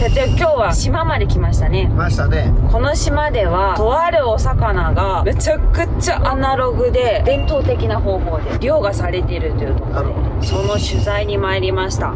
社長、今日は島まで来ましたね。来ましたね。この島ではとあるお魚がめちゃくちゃアナログで伝統的な方法で漁がされているというところで、その取材に参りました。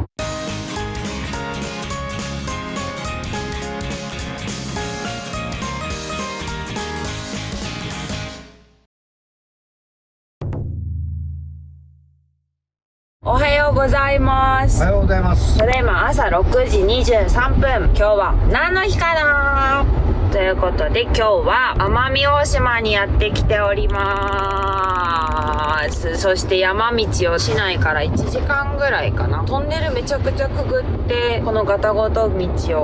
おはようございます。おはようございます。ただいま朝6時23分。今日は何の日かなということで、今日は奄美大島にやってきております。そして山道を市内から1時間ぐらいかな、トンネルめちゃくちゃくぐって、このガタゴト道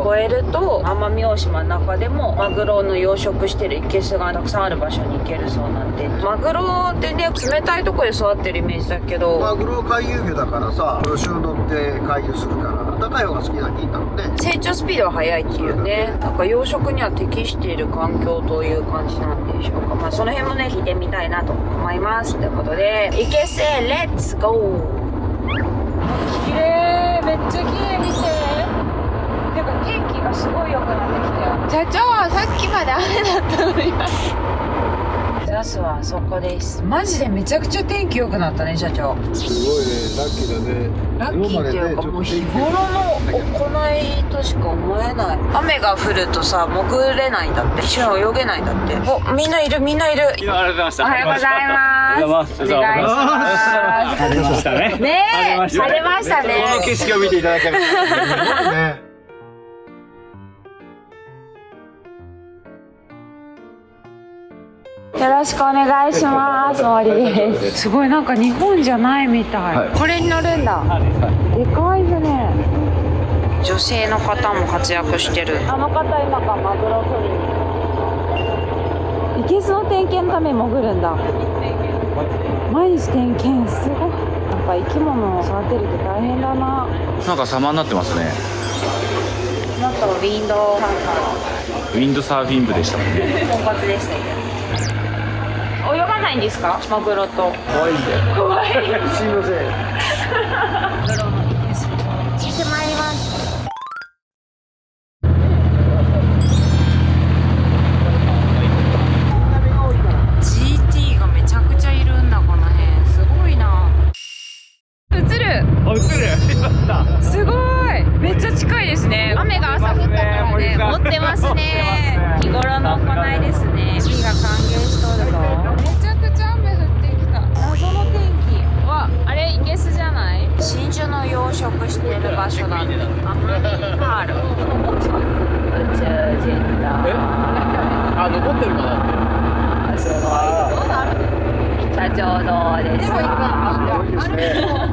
を越えると奄美大島の中でもマグロの養殖してる生けすがたくさんある場所に行けるそうなんで、マグロってね、冷たいとこで育ってるイメージだけど、マグロ回遊魚だからさ、黒潮乗って回遊するから暖かい方が好きなにいたのね。成長スピードは速いっていうね。なんか養殖には適している環境という感じなんでしょうか。まあその辺もね、聞いてみたいなと思います。ということで、いけせレッツゴー。綺麗、めっちゃ綺麗、見て。てか天気がすごい良くなってきたよ。社長はさっきまで雨だったのに。ジャスはそこです。マジでめちゃくちゃ天気良くなったね、社長。すごいね、ラッキーだね。ラッキーっていうか、もう日頃の行いとしか思えない。雨が降るとさ、潜れないんだって。一緒に泳げないんだって。お、みんないる、みんないる。ありがとうございました。おはようございます。お願いします。晴れましたね。ねえ、晴れましたね。この景色を見ていただけるとね。よろしくお願いします。森です。すごい、なんか日本じゃないみたい。はいこれに乗るんだ。でかいよね。女性の方も活躍してる。あの方今からマグロ取りに。いけすの点検のために潜るんだ。毎日点検、すごい。やっぱ生き物を育てるって大変だな。なんか様になってますね。もっとウィンドウウィンドサーフィン部でしたもんね。ポンコツでしたけど。泳がないんですか、マグロと。怖いんだよ。怖い。すいません。マグロのいけす。行ってまいります。GT がめちゃくちゃいるんだ、この辺。すごいな。映る。あ、映る。すごい。めっちゃ近いですね。雨が朝降ったからね、持ってますね。日頃の行いですね。海が歓迎しとるぞ。めちゃくちゃ雨降ってきた。謎の天気。わ、あれいけすじゃない？真珠の養殖してる場所だって。アマミーパール。宇宙人だ。あ、残ってるかな。すごい。社長どうですか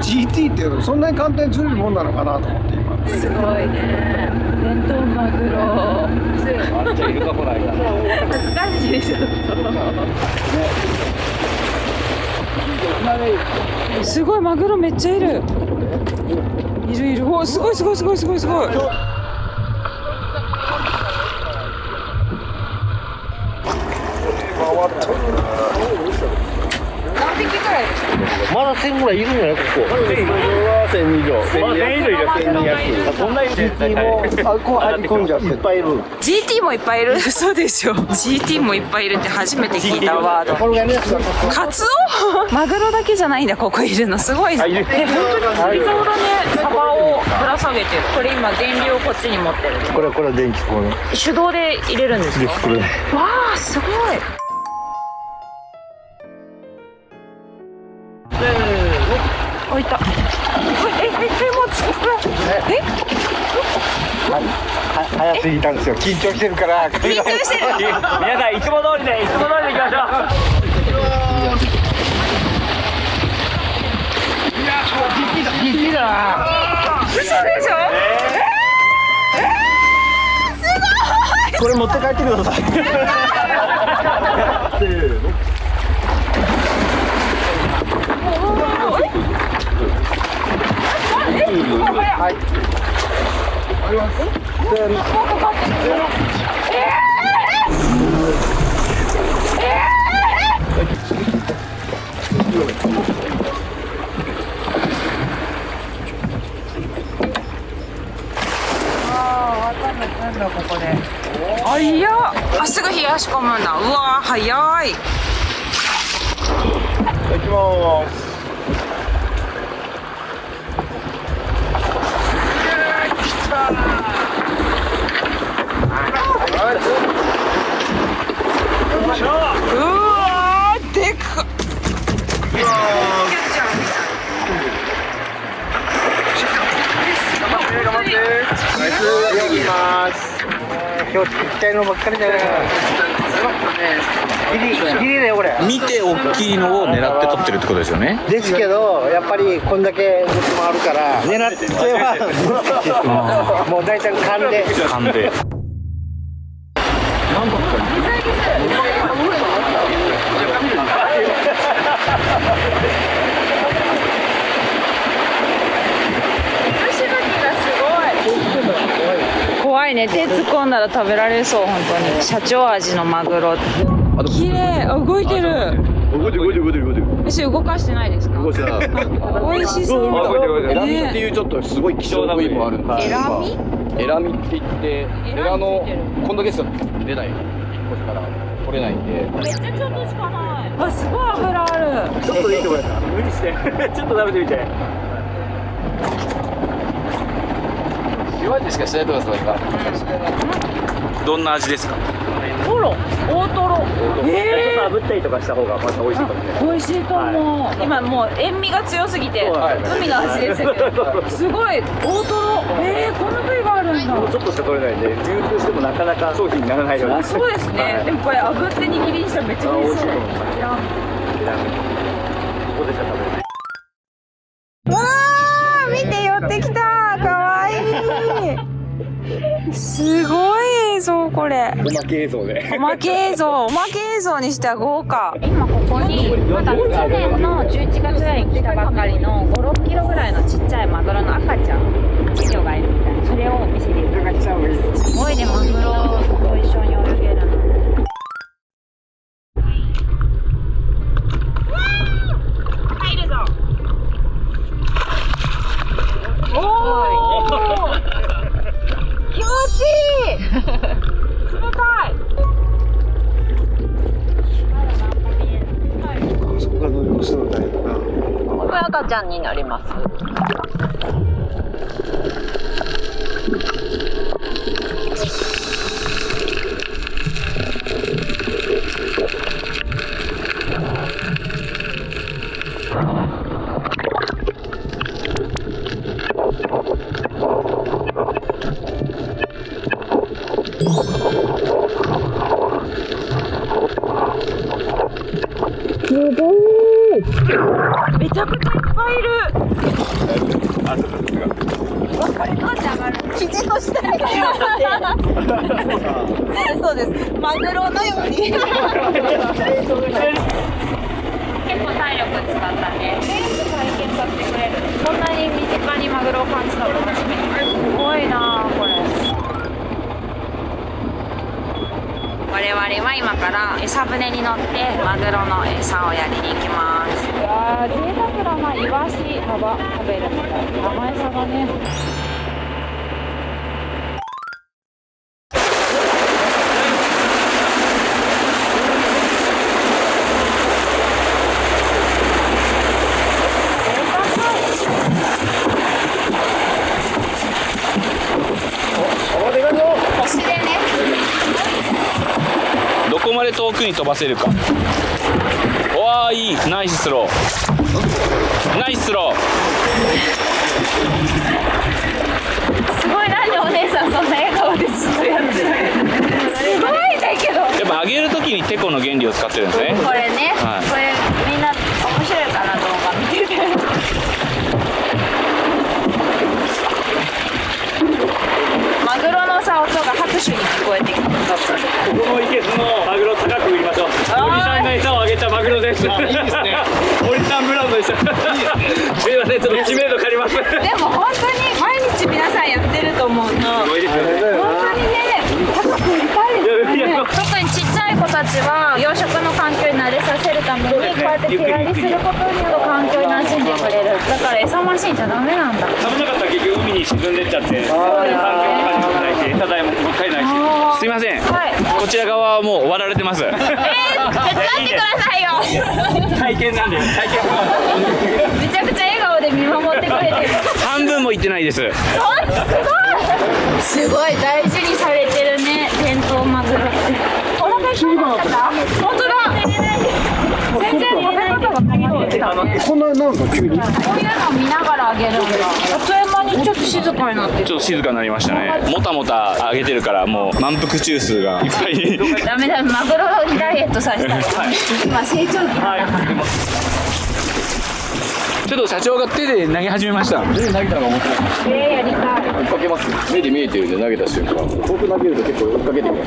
GT っていうのそんなに簡単に釣れるもんなのかなと思って今。すごいね。伝統マグロ。あっちゃいるか来ないか。恥ずかしいちょっと。すごい、マグロめっちゃいる。いるいる。お、すごいすごいすごいすごいすごい。何匹くらいですか？まだ1000ぐらいいるんじゃないここ。1000は1000以上。1000以上いる。1200。そんなに GT もあこう入り込んじゃっていっぱいいる。GT もいっぱいいる。そうでしょ。GT もいっぱいいるって初めて聞いたワード。これがね、カツオ？マグロだけじゃないんだ、ここいるの。すごいな。いる。本当に釣り竿だね。サバをぶら下げてる。これ今電流をこっちに持ってる。これ電気これ。手動で入れるんですか？これ。わあ、すごい。置いた。もうつく。早すぎたんですよ。緊張してるから。緊張してる。皆さんいつも通りで、いつも通りで行きましょう。GT だな。嘘でしょ？これ持って帰ってください。せーの。はい。あります。せーの。わかんない。流し込むんだ。うわー早い。いきます。うわーでかっ。ナイス。いきます。今日ちっちゃいのばっかりだよ。ギリだよこれ。見て大きいのを狙って取ってるってことですよね。ですけどやっぱりこんだけ向きもあるから狙ってはもう大体勘で。勘で。怖いね。手突っ込んだら食べられそう。本当に社長味のマグロ。綺麗。あ、動いてる。動いてる。私動かしてないですか？動いてた。美味しそう。エラミっていうちょっとすごい希少な部位もあるんです。エラミ？エラミって言ってエラのこんだけしか出ないこから取れないんで。めっちゃちょっとしかない。あ、すごい脂ある。ちょっといいところだ。無理して。ちょっと食べてみて。塩味しかしないと思いますか。どんな味ですか。トロ、大トロ。ちょっと炙ったりとかした方がまた美味しいかもしれない。美味しいと思う。今もう塩味が強すぎて、海の味でしたけど、すごい大トロ。こんな部位があるんだ。ちょっとしか取れないんで、流通してもなかなか商品にならないような。そうですね。でもこれ炙って握りにしたらめっちゃ美味しそう。ここでしか食べれない。わー、見て寄ってきた。かわいい。すごい映像これ。おまけ映像で。おまけ映像にしては豪華。今ここにまだ去年の11月ぐらいに来たばかりの5、6キロぐらいのちっちゃいマグロの赤ちゃん稚魚がいるみたいな。それを見せていただきたいです。すごいね、マグロと一緒に泳げるの。入るぞ。おー、気持ちいい。冷たい。そこが乗り越すの大変な。これ赤ちゃんになります。めちゃくちゃいっぱいいる。肘の下にそうです。マグロのように結構体力使ったね。体験させてくれる。こんなに身近にマグロを感じたの初めて。すごいなこれ。我々は今から餌船に乗ってマグロの餌をやりに行きます。いやー、贅沢だな。イワシ食べるみたいな生餌がね。星でね。どこまで遠くに飛ばせるか。わあ、いい。ナイススロー。ナイススロー。すごい。なんでお姉さんそんな笑顔でずっとやってる。すごいだけど。やっぱ上げるときにテコの原理を使ってるんですね。これね、はい、これみんな面白いかな動画見てて。マグロのさ音が拍手に聞こえてきた。ここのいけすのマグロ高く売りましょう。森さんが餌をあげたマグロです。いいですね。森さんブランドでした。いいですね。すみません、ちょっと知名度借ります。でも本当に毎日皆さんやってると思うの。すごいですよね。本当にね、高く売りたいですよね。特にちっちゃい子たちは養殖の環境に慣れさせるためにこうやって手やりすることによる環境に馴染んでいくくれる。だから餌マシンじゃダメなんだ。食べなかったら結局海に沈んでっちゃって、環境とかにもないし、餌代ももったいないし。すいません、はい。こちら側はもう終わられてます。手伝ってくださいよ。体験なんで、体験めちゃくちゃ笑顔で見守ってくれてる。半分も行ってないです。すごい大事にされてるね、伝統マグロって。お腹いっぱいになっちゃった。本当だ。全然食べ方が変わってたね。こんななんか急にこういうのを見ながらあげるんだ。あっという間にちょっと静かになってる。ちょっと静かになりましたね。もたもた上げてるからもう満腹中枢がいっぱいに。ダメだ、マグロにダイエットさせたら。今成長期なんだから。ちょっと社長が手で投げ始めました。投げたのが面白い。やりたい。追っかけます。目で見えてるんで投げた瞬間僕投げると結構追っかけてくる。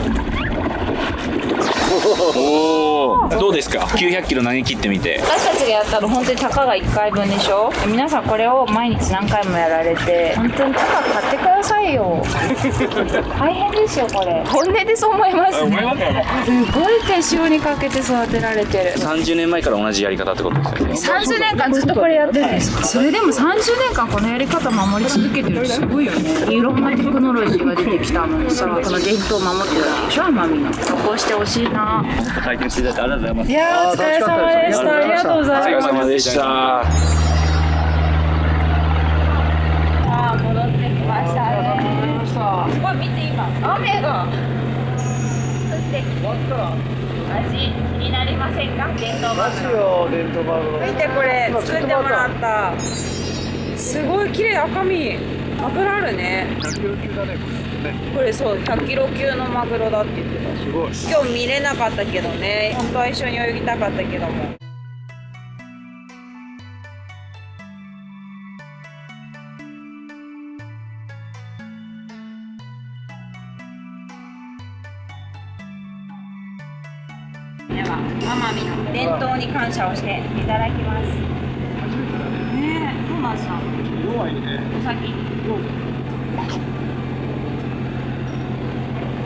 おお、どうですか900キロ投げ切ってみて。私たちがやったの本当にたかが1回分でしょ。皆さんこれを毎日何回もやられて、本当にたか買ってくださいよ。大変ですよこれ。本音でそう思いますね。すごい手塩にかけて育てられてる。30年前から同じやり方ってことですよね。30年間ずっとこれやってるんですか。それでも30年間このやり方守り続けてるってすごいよね。いろんなテクノロジーが出てきたのにさ、この伝統を守ってるわけでしょ、奄美の。残してほしいな。体験していただいてありがとうございます。いやーお疲れ様でした。ありがとうございます。お疲れ様でした。あー戻ってきましたね。すごい見て今雨が降ってきて。味気になりませんか？伝統マグロ。伝統マグロ。見てこれ作ってもらった。すごい綺麗。赤身脂あるね。100キロ級だねこれそう100キロ級のマグロだって言ってた。すごい。今日見れなかったけどね。本当は一緒に泳ぎたかったけども。では奄美の伝統に感謝をしていただきます。ねえ、トマさん。弱いね。お先に。どうぞ。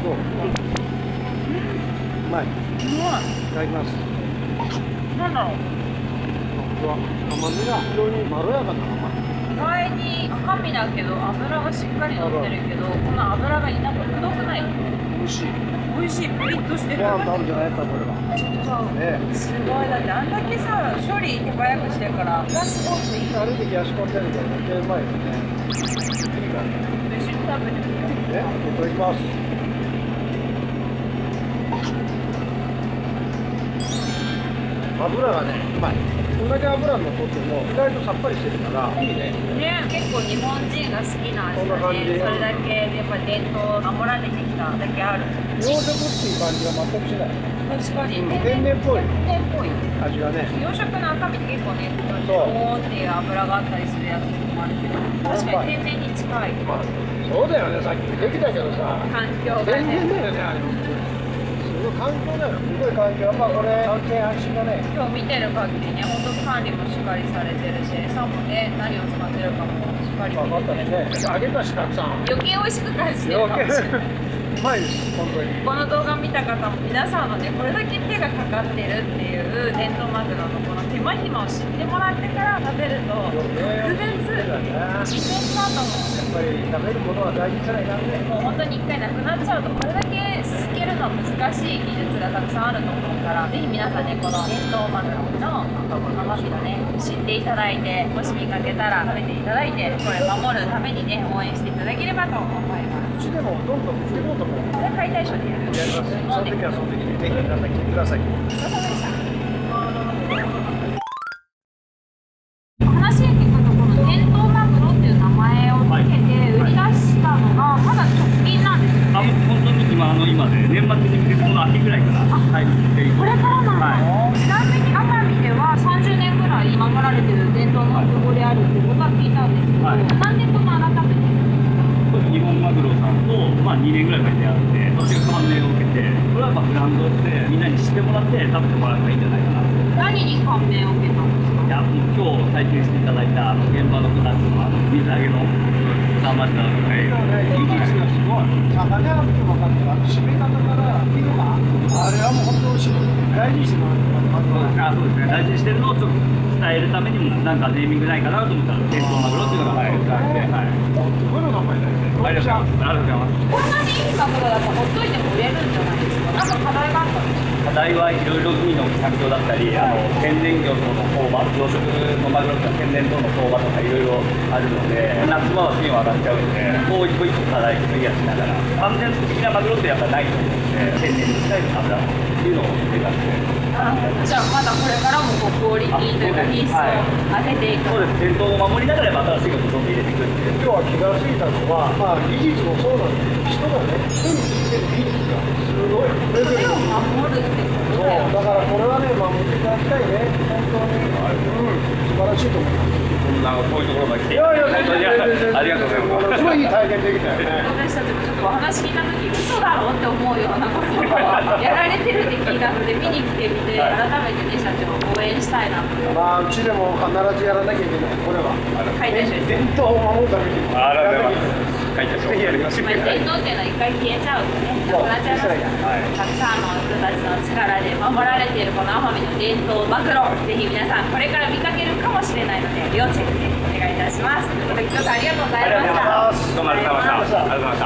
どう？うまい。すごい。いただきます。なんだろう。甘みが非常にまろやかな甘み。意外に赤身だけど油がしっかり乗ってるけど、この油がなんかくどくない。美味しい。美味しい。ピリッとしてる。ご飯食べてないやったこれは。ね。すごい。だってあんだけさ処理手早くしてるからがすごくいい。歩いて冷やし込んでるけど余計うまいよね。いい感じ。一緒に食べてみよう。ね、いただきます。油がね、うまい。こんだけ油のとっても意外とさっぱりしてるからいいね。ね、結構日本人が好きな味こんなだね。感じそれだけやっぱ伝統を守られてきただけある。養殖っていう感じが全くしない。確かに天然っぽい天然っぽい。味がね。養殖の赤身って結構ね、そうボーンっていう油があったりするやつもあるけど、確かに天然に近い。まあ、そうだよね、さっきできたけどさ。環境が天ね。然だよね、あれ。すごい環境だよ。すごい環境。やっぱこれ安全安心だね。今日見てる限りね、本当管理もしっかりされてるし、餌もね、何を使ってるかもしっかり分かったしね。揚げたしたくさん。余計美味しく感じてるかもしれない。うまいです、本当に。この動画見た方も皆さんのね、これだけ手がかかってるっていう伝統マグロのこの手間暇を知ってもらってから食べると格別だと思う。やっぱり食べることは大事じゃないかね。もう本当に一回なくなっちゃうとこれだけ続けるのは難しい技術がたくさんあると思うから、ぜひ皆さんねこの伝統マグロの奄美のね知っていただいて、もし見かけたら食べていただいて、これ守るためにね応援していただければと思います。うちでもどんどん売っていこうと思う。解体ショーでやる。やります。その時はその時にぜひ皆さん来てください。話に聞くとこの伝統マグロっていう名前をつけて売り出したのがまだ直近なんですよね。本当に今で年末に向けてこの秋ぐらいから入っていく。これからなんだ。ちなみに奄美では30年ぐらい守られてる伝統の漁法であるってことは聞いたんですけど、何年とも改めて。日本マグロさんと、2年ぐらい前に出会って、私が感銘を受けて、これはやっぱブランドしてみんなに知ってもらって食べてもらえばいいんじゃないかなと。何に感銘を受けたんですか？いや、もう今日体験していただいた現場の子たちの水揚げの頑張った技術がすごい。魚じゃなくても分かんない。締め方から色が、あれはもう本当に大事にしてもらってあ、そうですね。大事にしてるのをちょっと伝えるためにもなんかネーミングないかなと思ったら伝統マグロっていうのがはい。これの名前だよね。ありがとうございます。ありがとうございます。こんなにいいマグロだとほっといても売れるんじゃないですか。なんか課題があったんですか。課題はいろいろ海の環境だったり、天然魚との相場、養殖のマグロとか天然との相場とかいろいろあるので、夏場は水温上がっちゃうので、こう一個一個課題クリアしながら、安全的なマグロってやっぱないと思うので、天然に近い油っていうのを目指して。じゃあまだこれからもこうクオリティというか品質を上げていく。そうです。伝統を守りながら新しいことをどんどん入れていくっていう。今日は気がついたのは、まあ技術もそうなんですけど、人がね、人についてる技術がすごいレベル手を守るってことだよ。だからこれはね、守っていただきたいね。本当に、素晴らしいと思います。こういうところまで来て。いやいや、ありがとうございます。すごいいい体験できたよね。私たちもちょっとお話聞いた時嘘だろって思うようなことをやられてるって聞いたので見に来てみて改めてね社長を応援したいなと。まあうちでも必ずやらなきゃいけない。これは。解体です。伝統を守るためにも。ありがとうございます。ぜひやりましょう。伝統っていうのは一回消えちゃうとねなくなっちゃいますから、たくさんの人たちの力で守られているこの奄美の伝統マグロ、ぜひ皆さんこれから見かけるかもしれないので要チェックでお願いいたします。ということで今日はありがとうございました。どうもありがとうございました。ありがとうございました。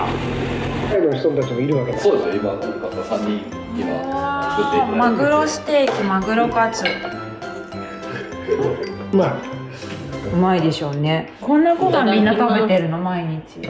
北海道の人たちもいるわけだ。そうですよ、今この方3人今作っていただいて。マグロステーキ、マグロカツ。うまい。うまいでしょうね。こんなご飯みんな食べてるの毎日。